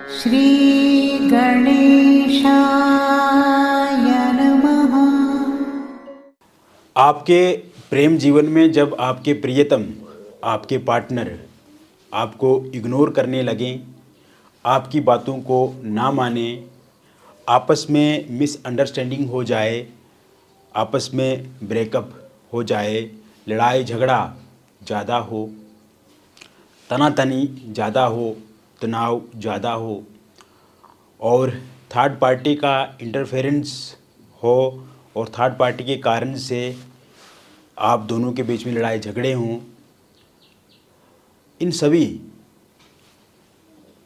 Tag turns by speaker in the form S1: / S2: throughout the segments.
S1: श्री गणेशाय नमः।
S2: आपके प्रेम जीवन में जब आपके प्रियतम, आपके पार्टनर आपको इग्नोर करने लगें, आपकी बातों को ना माने, आपस में मिसअंडरस्टैंडिंग हो जाए, आपस में ब्रेकअप हो जाए, लड़ाई झगड़ा ज़्यादा हो, तनातनी ज़्यादा हो, तनाव ज़्यादा हो और थर्ड पार्टी का इंटरफेरेंस हो और थर्ड पार्टी के कारण से आप दोनों के बीच में लड़ाई झगड़े हों, इन सभी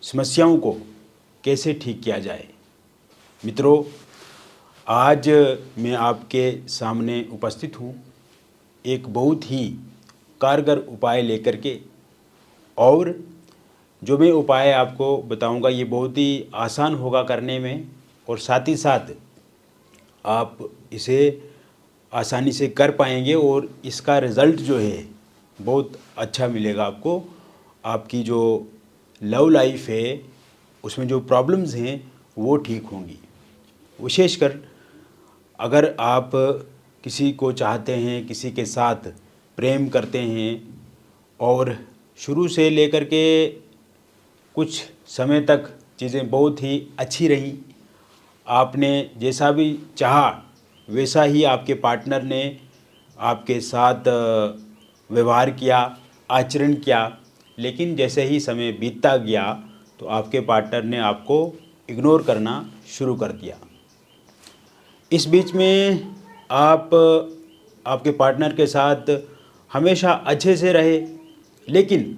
S2: समस्याओं को कैसे ठीक किया जाए। मित्रों, आज मैं आपके सामने उपस्थित हूँ एक बहुत ही कारगर उपाय लेकर के, और जो मैं उपाय आपको बताऊंगा ये बहुत ही आसान होगा करने में और साथ ही साथ आप इसे आसानी से कर पाएंगे और इसका रिज़ल्ट जो है बहुत अच्छा मिलेगा आपको। आपकी जो लव लाइफ है उसमें जो प्रॉब्लम्स हैं वो ठीक होंगी। विशेषकर अगर आप किसी को चाहते हैं, किसी के साथ प्रेम करते हैं और शुरू से लेकर के कुछ समय तक चीज़ें बहुत ही अच्छी रहीं, आपने जैसा भी चाहा वैसा ही आपके पार्टनर ने आपके साथ व्यवहार किया, आचरण किया, लेकिन जैसे ही समय बीतता गया तो आपके पार्टनर ने आपको इग्नोर करना शुरू कर दिया। इस बीच में आप आपके पार्टनर के साथ हमेशा अच्छे से रहे, लेकिन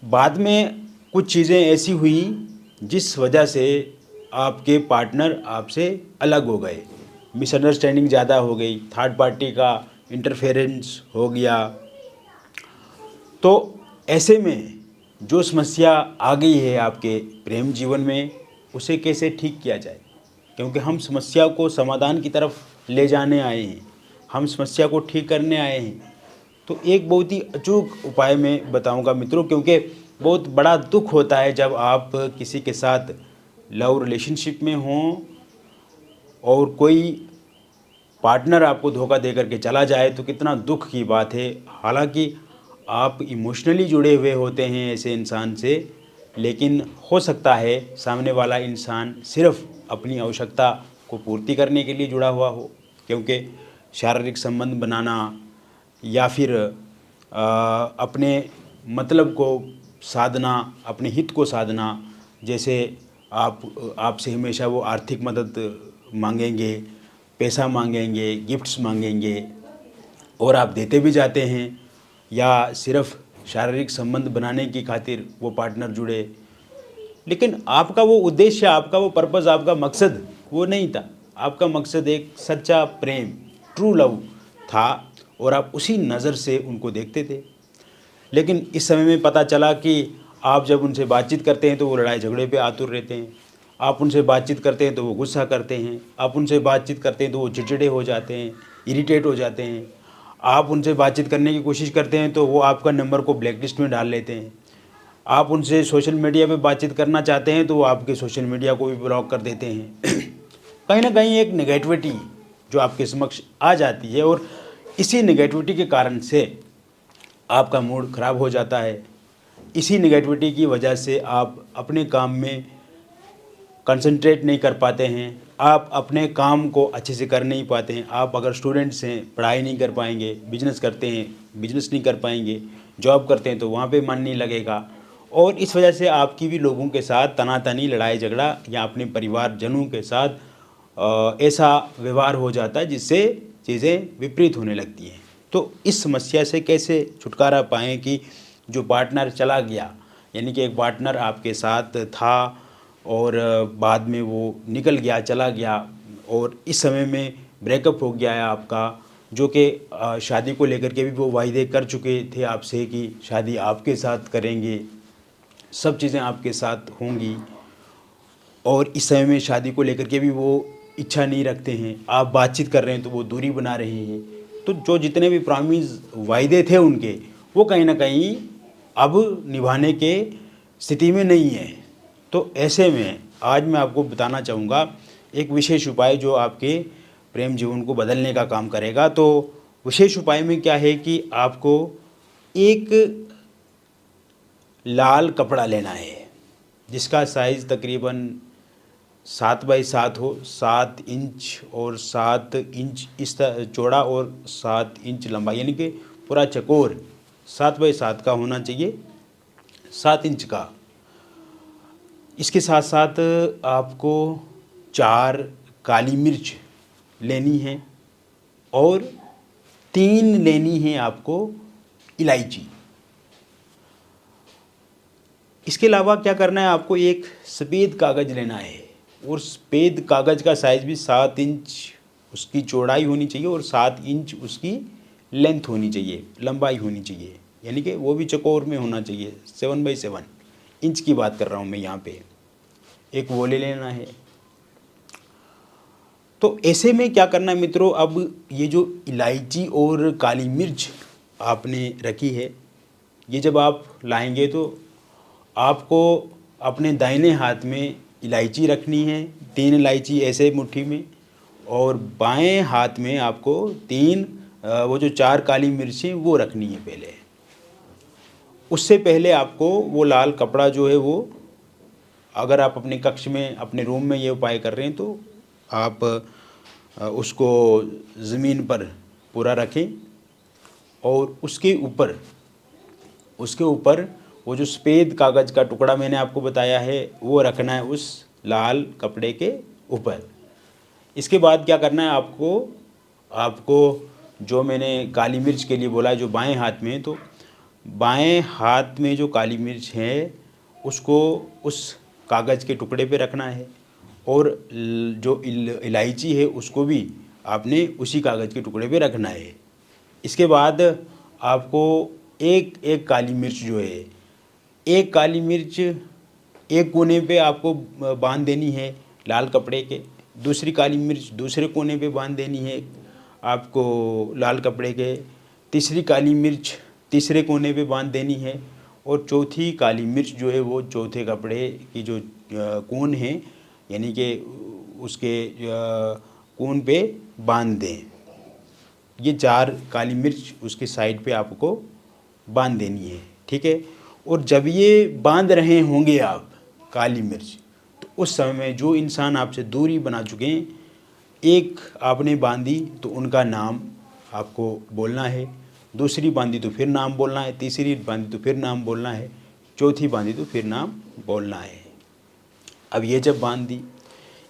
S2: बाद में कुछ चीज़ें ऐसी हुई जिस वजह से आपके पार्टनर आपसे अलग हो गए, मिसअंडरस्टैंडिंग ज़्यादा हो गई, थर्ड पार्टी का इंटरफेरेंस हो गया। तो ऐसे में जो समस्या आ गई है आपके प्रेम जीवन में, उसे कैसे ठीक किया जाए, क्योंकि हम समस्या को समाधान की तरफ ले जाने आए हैं, हम समस्या को ठीक करने आए हैं। तो एक बहुत ही अचूक उपाय मैं बताऊंगा मित्रों, क्योंकि बहुत बड़ा दुख होता है जब आप किसी के साथ लव रिलेशनशिप में हों और कोई पार्टनर आपको धोखा दे करके चला जाए, तो कितना दुख की बात है। हालांकि आप इमोशनली जुड़े हुए होते हैं ऐसे इंसान से, लेकिन हो सकता है सामने वाला इंसान सिर्फ अपनी आवश्यकता को पूर्ति करने के लिए जुड़ा हुआ हो, क्योंकि शारीरिक संबंध बनाना या फिर अपने मतलब को साधना, अपने हित को साधना, जैसे आपसे हमेशा वो आर्थिक मदद मांगेंगे, पैसा मांगेंगे, गिफ्ट्स मांगेंगे और आप देते भी जाते हैं, या सिर्फ शारीरिक संबंध बनाने की खातिर वो पार्टनर जुड़े, लेकिन आपका वो उद्देश्य, आपका वो पर्पस, आपका मकसद वो नहीं था। आपका मकसद एक सच्चा प्रेम, ट्रू लव था और आप उसी नज़र से उनको देखते थे। लेकिन इस समय में पता चला कि आप जब उनसे बातचीत करते हैं तो वो लड़ाई झगड़े पे आतुर रहते हैं, आप उनसे बातचीत करते हैं तो वो गुस्सा करते हैं, आप उनसे बातचीत करते हैं तो वो चिड़चिड़े हो जाते हैं, इरिटेट हो जाते हैं, आप उनसे बातचीत करने की कोशिश करते हैं तो वो आपका नंबर को ब्लैक लिस्ट में डाल लेते हैं, आप उनसे सोशल मीडिया पे बातचीत करना चाहते हैं तो वो आपके सोशल मीडिया को भी ब्लॉक कर देते हैं। कहीं ना कहीं एक नेगेटिविटी जो आपके समक्ष आ जाती है और इसी नेगेटिविटी के कारण से आपका मूड ख़राब हो जाता है। इसी नेगेटिविटी की वजह से आप अपने काम में कंसंट्रेट नहीं कर पाते हैं, आप अपने काम को अच्छे से कर नहीं पाते हैं। आप अगर स्टूडेंट्स हैं पढ़ाई नहीं कर पाएंगे, बिजनेस करते हैं बिजनेस नहीं कर पाएंगे, जॉब करते हैं तो वहाँ पे मन नहीं लगेगा, और इस वजह से आपकी भी लोगों के साथ तनातनी, लड़ाई झगड़ा या अपने परिवारजनों के साथ ऐसा व्यवहार हो जाता है जिससे चीज़ें विपरीत होने लगती हैं। तो इस समस्या से कैसे छुटकारा पाएँ कि जो पार्टनर चला गया, यानी कि एक पार्टनर आपके साथ था और बाद में वो निकल गया, चला गया, और इस समय में ब्रेकअप हो गया है आपका, जो कि शादी को लेकर के भी वो वायदे कर चुके थे आपसे कि शादी आपके साथ करेंगे, सब चीज़ें आपके साथ होंगी, और इस समय में शादी को लेकर के भी वो इच्छा नहीं रखते हैं, आप बातचीत कर रहे हैं तो वो दूरी बना रहे हैं। तो जो जितने भी प्रॉमिस वायदे थे उनके, वो कहीं ना कहीं अब निभाने के स्थिति में नहीं है। तो ऐसे में आज मैं आपको बताना चाहूँगा एक विशेष उपाय जो आपके प्रेम जीवन को बदलने का काम करेगा। तो विशेष उपाय में क्या है कि आपको एक लाल कपड़ा लेना है जिसका साइज़ तकरीबन 7 बाई 7 हो, 7 इंच और 7 इंच इस चौड़ा और 7 इंच लंबा, यानी कि पूरा चकोर 7 बाई 7 का होना चाहिए, 7 इंच का। इसके साथ साथ आपको 4 काली मिर्च लेनी है और 3 लेनी है आपको इलायची। इसके अलावा क्या करना है, आपको एक सफ़ेद कागज़ लेना है और सफ़ेद कागज़ का साइज़ भी 7 इंच उसकी चौड़ाई होनी चाहिए और 7 इंच उसकी लेंथ होनी चाहिए, लंबाई होनी चाहिए, यानी कि वो भी चौकोर में होना चाहिए। 7 बाई 7 इंच की बात कर रहा हूँ मैं यहाँ पे, एक वो ले लेना है। तो ऐसे में क्या करना है मित्रों, अब ये जो इलायची और काली मिर्च आपने रखी है, ये जब आप लाएंगे तो आपको अपने दाहिने हाथ में इलायची रखनी है, 3 इलायची ऐसे मुट्ठी में, और बाएं हाथ में आपको 3 वो जो 4 काली मिर्चें वो रखनी है पहले। उससे पहले आपको वो लाल कपड़ा जो है वो, अगर आप अपने कक्ष में अपने रूम में ये उपाय कर रहे हैं तो आप उसको ज़मीन पर पूरा रखें और उसके ऊपर वो जो सफ़ेद कागज़ का टुकड़ा मैंने आपको बताया है वो रखना है उस लाल कपड़े के ऊपर। इसके बाद क्या करना है, आपको जो मैंने काली मिर्च के लिए बोला है जो बाएं हाथ में है, तो बाएं हाथ में जो काली मिर्च है उसको उस कागज़ के टुकड़े पे रखना है और जो इलायची है उसको भी आपने उसी कागज़ के टुकड़े पे रखना है। इसके बाद आपको एक काली मिर्च जो है, एक काली मिर्च एक कोने पे आपको बांध देनी है लाल कपड़े के, दूसरी काली मिर्च दूसरे कोने पे बांध देनी है आपको लाल कपड़े के, तीसरी काली मिर्च तीसरे कोने पे बांध देनी है और चौथी काली मिर्च जो है वो चौथे कपड़े की जो कोन है यानी कि उसके कोन पे बांध दें। ये 4 काली मिर्च उसके साइड पे आपको बांध देनी है, ठीक है। और जब ये बांध रहे होंगे आप काली मिर्च, तो उस समय में जो इंसान आपसे दूरी बना चुके हैं, एक आपने बांधी तो उनका नाम आपको बोलना है, दूसरी बांधी तो फिर नाम बोलना है, तीसरी बांधी तो फिर नाम बोलना है, चौथी बांधी तो फिर नाम बोलना है। अब ये जब बांध दी,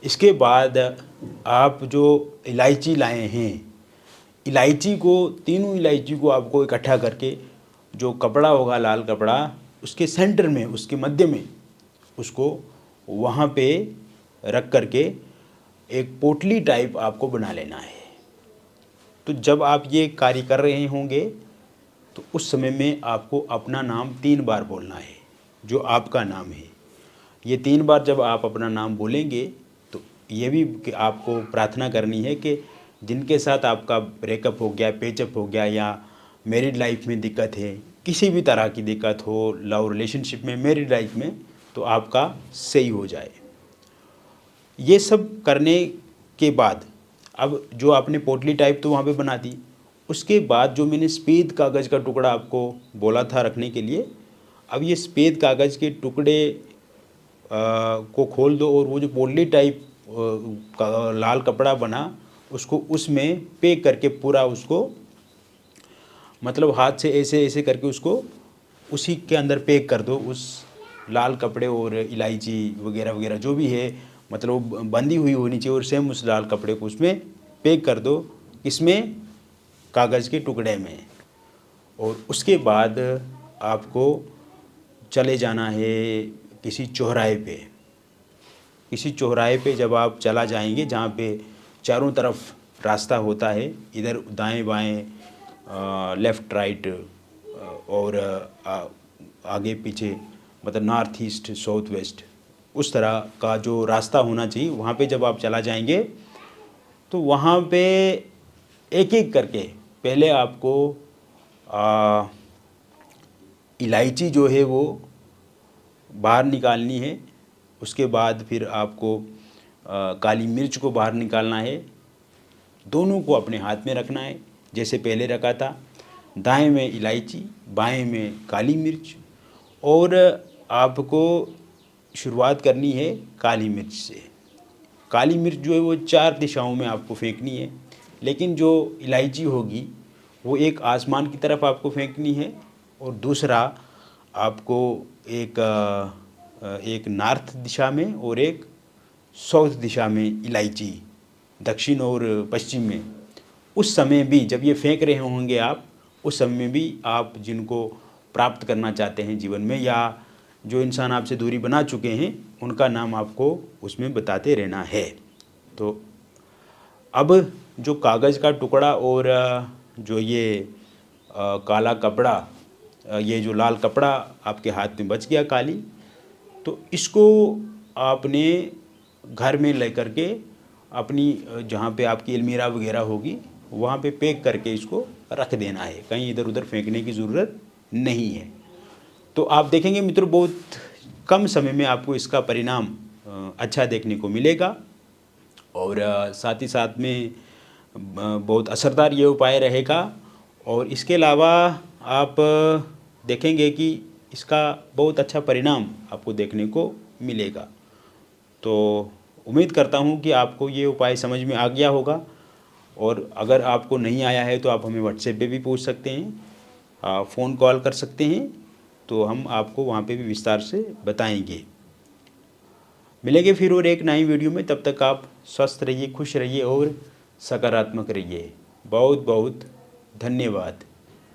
S2: इसके बाद आप जो इलायची लाए हैं, इलायची को, तीनों इलायची को आपको इकट्ठा करके जो कपड़ा होगा लाल कपड़ा, उसके सेंटर में, उसके मध्य में उसको वहाँ पे रख करके एक पोटली टाइप आपको बना लेना है। तो जब आप ये कार्य कर रहे होंगे तो उस समय में आपको अपना नाम 3 बार बोलना है, जो आपका नाम है। ये 3 बार जब आप अपना नाम बोलेंगे तो ये भी कि आपको प्रार्थना करनी है कि जिनके साथ आपका ब्रेकअप हो गया, पेचअप हो गया या मैरिड लाइफ में दिक्कत है, किसी भी तरह की दिक्कत हो, लव रिलेशनशिप में, मैरिड लाइफ में, तो आपका सही हो जाए। ये सब करने के बाद अब जो आपने पोटली टाइप तो वहाँ पे बना दी, उसके बाद जो मैंने सफ़ेद कागज़ का टुकड़ा आपको बोला था रखने के लिए, अब ये सफ़ेद कागज़ के टुकड़े को खोल दो और वो जो पोटली टाइप लाल कपड़ा बना उसको उसमें पैक करके पूरा उसको, मतलब हाथ से ऐसे ऐसे करके उसको उसी के अंदर पैक कर दो, उस लाल कपड़े और इलायची वगैरह वगैरह जो भी है, मतलब बंधी हुई होनी चाहिए, और सेम उस लाल कपड़े को उसमें पैक कर दो, इसमें कागज़ के टुकड़े में। और उसके बाद आपको चले जाना है किसी चौराहे पे। किसी चौराहे पे जब आप चला जाएंगे जहाँ पे चारों तरफ रास्ता होता है, इधर दाएं बाएं, लेफ़्ट राइट और आगे पीछे, मतलब नॉर्थ ईस्ट साउथ वेस्ट, उस तरह का जो रास्ता होना चाहिए, वहाँ पे जब आप चला जाएंगे तो वहाँ पे एक एक करके पहले आपको इलायची जो है वो बाहर निकालनी है उसके बाद फिर आपको काली मिर्च को बाहर निकालना है। दोनों को अपने हाथ में रखना है जैसे पहले रखा था। दाएं में इलायची, बाएं में काली मिर्च, और आपको शुरुआत करनी है काली मिर्च से। काली मिर्च जो है वो 4 दिशाओं में आपको फेंकनी है, लेकिन जो इलायची होगी वो एक आसमान की तरफ आपको फेंकनी है, और दूसरा आपको एक नॉर्थ दिशा में और एक साउथ दिशा में इलायची, दक्षिण और पश्चिम में। उस समय भी जब ये फेंक रहे होंगे आप, उस समय में भी आप जिनको प्राप्त करना चाहते हैं जीवन में, या जो इंसान आपसे दूरी बना चुके हैं, उनका नाम आपको उसमें बताते रहना है। तो अब जो कागज़ का टुकड़ा और जो ये काला कपड़ा, ये जो लाल कपड़ा आपके हाथ में बच गया काली, तो इसको आपने घर में ले करके अपनी जहाँ पे आपकी अलमीरा वगैरह होगी वहाँ पे पैक करके इसको रख देना है। कहीं इधर उधर फेंकने की ज़रूरत नहीं है। तो आप देखेंगे मित्रों, बहुत कम समय में आपको इसका परिणाम अच्छा देखने को मिलेगा, और साथ ही साथ में बहुत असरदार ये उपाय रहेगा। और इसके अलावा आप देखेंगे कि इसका बहुत अच्छा परिणाम आपको देखने को मिलेगा। तो उम्मीद करता हूँ कि आपको ये उपाय समझ में आ गया होगा, और अगर आपको नहीं आया है तो आप हमें व्हाट्सएप पे भी पूछ सकते हैं, फ़ोन कॉल कर सकते हैं, तो हम आपको वहाँ पे भी विस्तार से बताएंगे। मिलेंगे फिर और एक नई वीडियो में। तब तक आप स्वस्थ रहिए, खुश रहिए और सकारात्मक रहिए। बहुत बहुत धन्यवाद।